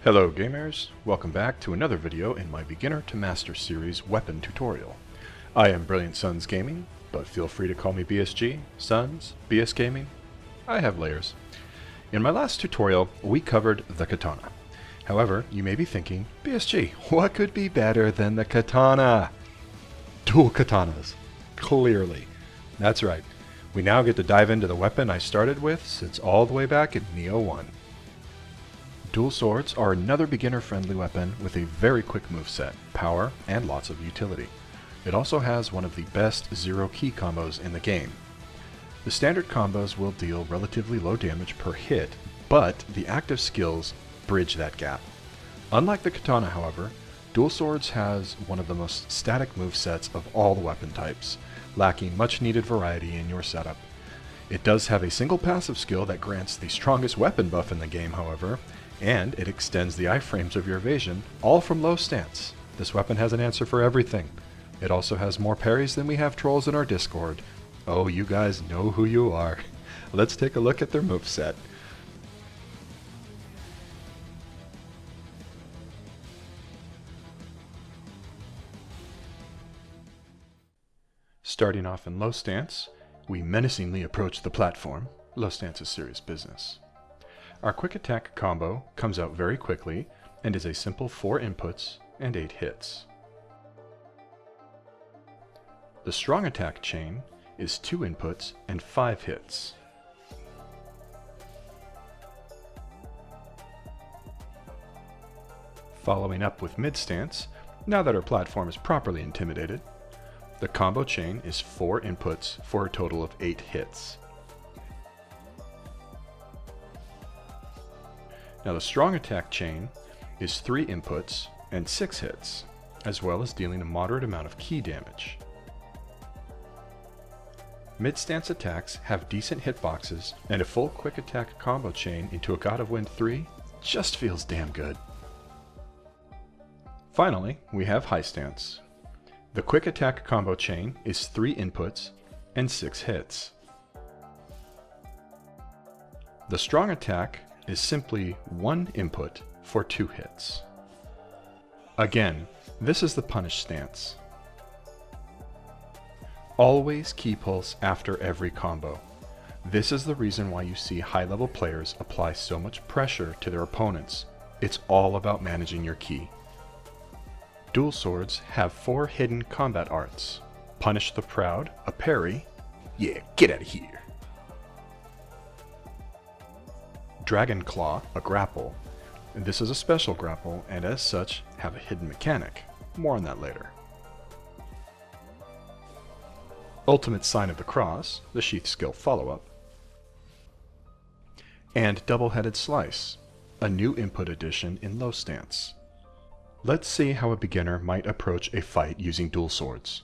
Hello gamers, welcome back to another video in my Beginner to Master series weapon tutorial. I am Brilliant Suns Gaming, but feel free to call me BSG, Suns, BS Gaming. I have layers. In my last tutorial, we covered the katana. However, you may be thinking, BSG, what could be better than the katana? Dual katanas. Clearly. That's right. We now get to dive into the weapon I started with since all the way back in Neo 1. Dual swords are another beginner-friendly weapon with a very quick moveset, power, and lots of utility. It also has one of the best zero-key combos in the game. The standard combos will deal relatively low damage per hit, but the active skills bridge that gap. Unlike the katana, however, dual swords has one of the most static movesets of all the weapon types, lacking much needed variety in your setup. It does have a single passive skill that grants the strongest weapon buff in the game, however, and it extends the iframes of your evasion, all from low stance. This weapon has an answer for everything. It also has more parries than we have trolls in our Discord. Oh, you guys know who you are. Let's take a look at their moveset. Starting off in low stance, we menacingly approach the platform. Low stance is serious business. Our quick attack combo comes out very quickly and is a simple 4 inputs and 8 hits. The strong attack chain is 2 inputs and 5 hits. Following up with mid stance, now that our platform is properly intimidated, the combo chain is 4 inputs for a total of 8 hits. Now the strong attack chain is 3 inputs and 6 hits, as well as dealing a moderate amount of key damage. Mid-stance attacks have decent hitboxes, and a full quick attack combo chain into a God of Wind 3 just feels damn good. Finally, we have high stance. The quick attack combo chain is 3 inputs and 6 hits. The strong attack is simply 1 input for 2 hits. Again, this is the punish stance. Always key pulse after every combo. This is the reason why you see high-level players apply so much pressure to their opponents. It's all about managing your ki. Dual swords have 4 hidden combat arts. Punish the Proud, a parry. Yeah, get out of here. Dragon Claw, a grapple. This is a special grapple, and as such, have a hidden mechanic. More on that later. Ultimate Sign of the Cross, the sheath skill follow-up. And Double-Headed Slice, a new input addition in low stance. Let's see how a beginner might approach a fight using dual swords.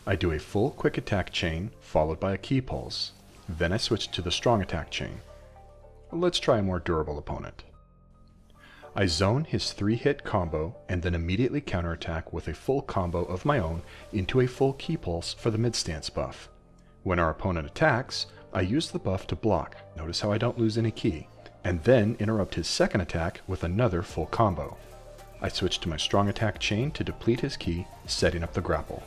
I do a full quick attack chain, followed by a key pulse. Then I switch to the strong attack chain. Let's try a more durable opponent. I zone his 3-hit combo and then immediately counterattack with a full combo of my own into a full key pulse for the mid-stance buff. When our opponent attacks, I use the buff to block, notice how I don't lose any ki, and then interrupt his second attack with another full combo. I switch to my strong attack chain to deplete his ki, setting up the grapple.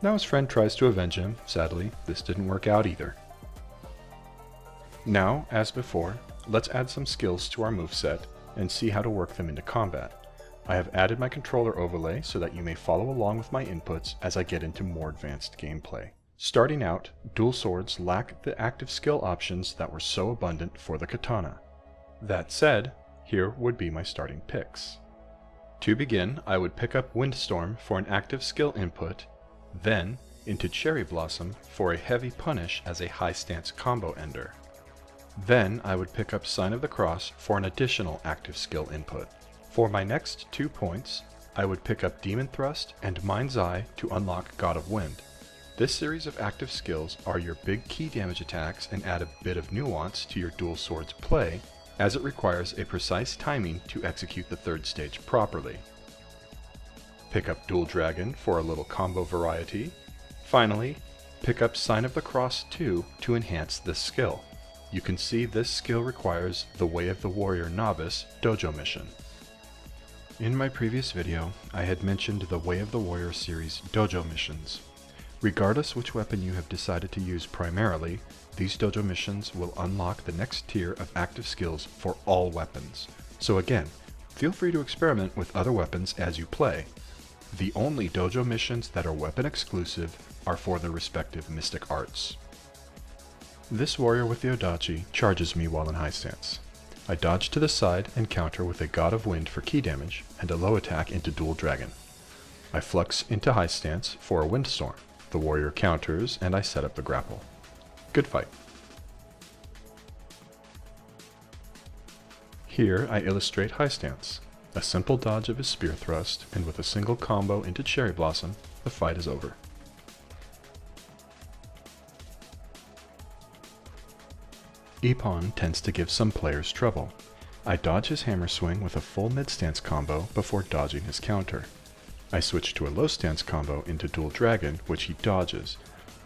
Now his friend tries to avenge him. Sadly, this didn't work out either. Now, as before, let's add some skills to our moveset and see how to work them into combat. I have added my controller overlay so that you may follow along with my inputs as I get into more advanced gameplay. Starting out, dual swords lack the active skill options that were so abundant for the katana. That said, here would be my starting picks. To begin, I would pick up Windstorm for an active skill input, then into Cherry Blossom for a heavy punish as a high stance combo ender. Then I would pick up Sign of the Cross for an additional active skill input. For my next 2 points, I would pick up Demon Thrust and Mind's Eye to unlock God of Wind. This series of active skills are your big key damage attacks and add a bit of nuance to your dual swords play, as it requires a precise timing to execute the 3rd stage properly. Pick up Dual Dragon for a little combo variety. Finally, pick up Sign of the Cross 2 to enhance this skill. You can see this skill requires the Way of the Warrior Novice dojo mission. In my previous video, I had mentioned the Way of the Warrior series dojo missions. Regardless which weapon you have decided to use primarily, these dojo missions will unlock the next tier of active skills for all weapons. So again, feel free to experiment with other weapons as you play. The only dojo missions that are weapon exclusive are for the respective mystic arts. This warrior with the Odachi charges me while in high stance. I dodge to the side and counter with a God of Wind for ki damage and a low attack into Dual Dragon. I flux into high stance for a Windstorm. The warrior counters and I set up the grapple. Good fight. Here I illustrate high stance. A simple dodge of his spear thrust, and with a single combo into Cherry Blossom, the fight is over. Ippon tends to give some players trouble. I dodge his hammer swing with a full mid-stance combo before dodging his counter. I switch to a low stance combo into Dual Dragon, which he dodges.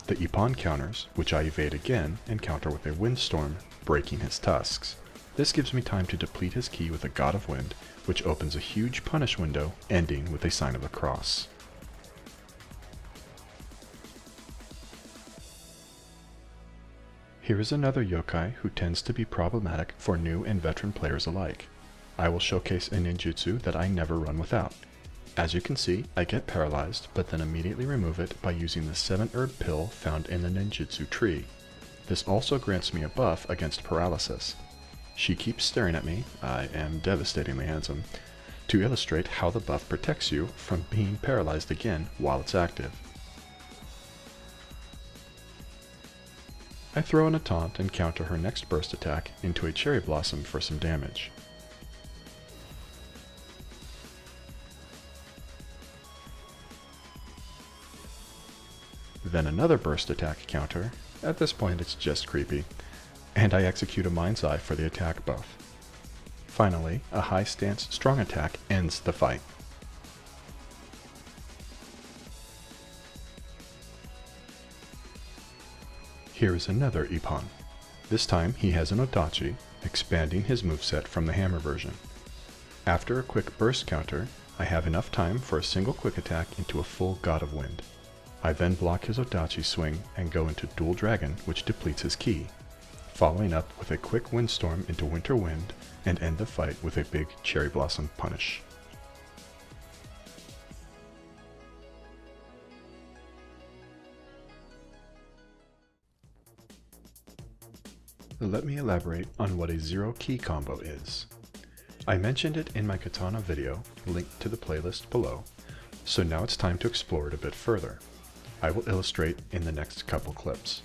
The Ippon counters, which I evade again and counter with a Windstorm, breaking his tusks. This gives me time to deplete his ki with a God of Wind, which opens a huge punish window, ending with a sign of the cross. Here is another yokai who tends to be problematic for new and veteran players alike. I will showcase a ninjutsu that I never run without. As you can see, I get paralyzed, but then immediately remove it by using the 7-herb pill found in the ninjutsu tree. This also grants me a buff against paralysis. She keeps staring at me, I am devastatingly handsome, to illustrate how the buff protects you from being paralyzed again while it's active. I throw in a taunt and counter her next burst attack into a Cherry Blossom for some damage. Then another burst attack counter, at this point it's just creepy, and I execute a Mind's Eye for the attack buff. Finally, a high stance strong attack ends the fight. Here is another Ippon. This time he has an Odachi, expanding his moveset from the hammer version. After a quick burst counter, I have enough time for a single quick attack into a full God of Wind. I then block his Odachi swing and go into Dual Dragon, which depletes his ki, following up with a quick Windstorm into Winter Wind and end the fight with a big Cherry Blossom punish. Let me elaborate on what a zero ki combo is. I mentioned it in my katana video, linked to the playlist below, so now it's time to explore it a bit further. I will illustrate in the next couple clips.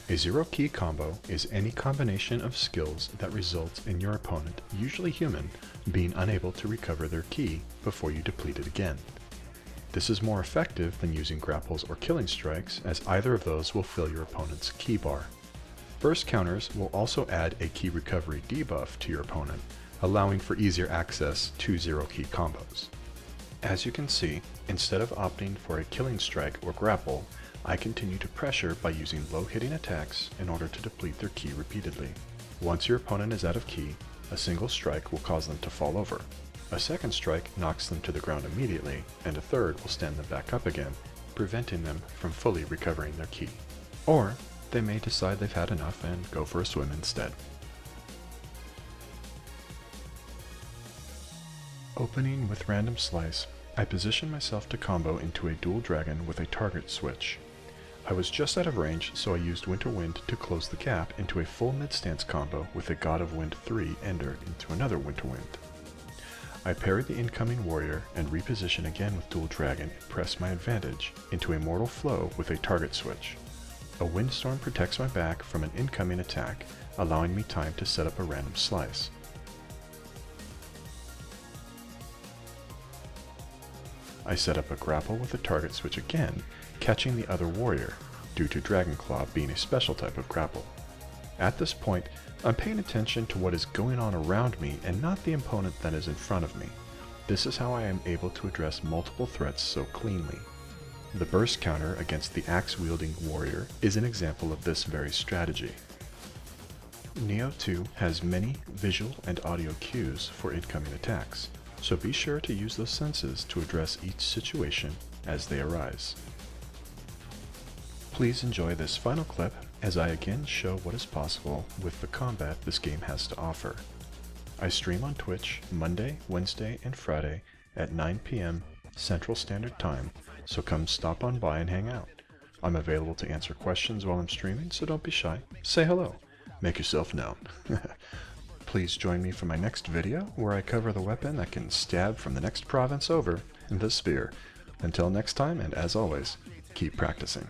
A zero ki combo is any combination of skills that results in your opponent, usually human, being unable to recover their ki before you deplete it again. This is more effective than using grapples or killing strikes, as either of those will fill your opponent's ki bar. Burst counters will also add a ki recovery debuff to your opponent, allowing for easier access to zero ki combos. As you can see, instead of opting for a killing strike or grapple, I continue to pressure by using low hitting attacks in order to deplete their ki repeatedly. Once your opponent is out of ki, a single strike will cause them to fall over. A second strike knocks them to the ground immediately, and a third will stand them back up again, preventing them from fully recovering their ki. Or, they may decide they've had enough and go for a swim instead. Opening with Random Slice, I position myself to combo into a Dual Dragon with a target switch. I was just out of range, so I used Winter Wind to close the gap into a full mid-stance combo with a God of Wind 3 ender into another Winter Wind. I parry the incoming warrior and reposition again with Dual Dragon and press my advantage into a Mortal Flow with a target switch. A Windstorm protects my back from an incoming attack, allowing me time to set up a Random Slice. I set up a grapple with a target switch again, catching the other warrior, due to Dragon Claw being a special type of grapple. At this point, I'm paying attention to what is going on around me and not the opponent that is in front of me. This is how I am able to address multiple threats so cleanly. The burst counter against the axe-wielding warrior is an example of this very strategy. Neo 2 has many visual and audio cues for incoming attacks, so be sure to use those senses to address each situation as they arise. Please enjoy this final clip as I again show what is possible with the combat this game has to offer. I stream on Twitch Monday, Wednesday, and Friday at 9 p.m. Central Standard Time, so come stop on by and hang out. I'm available to answer questions while I'm streaming, so don't be shy. Say hello. Make yourself known. Please join me for my next video, where I cover the weapon that can stab from the next province over, the spear. Until next time, and as always, keep practicing.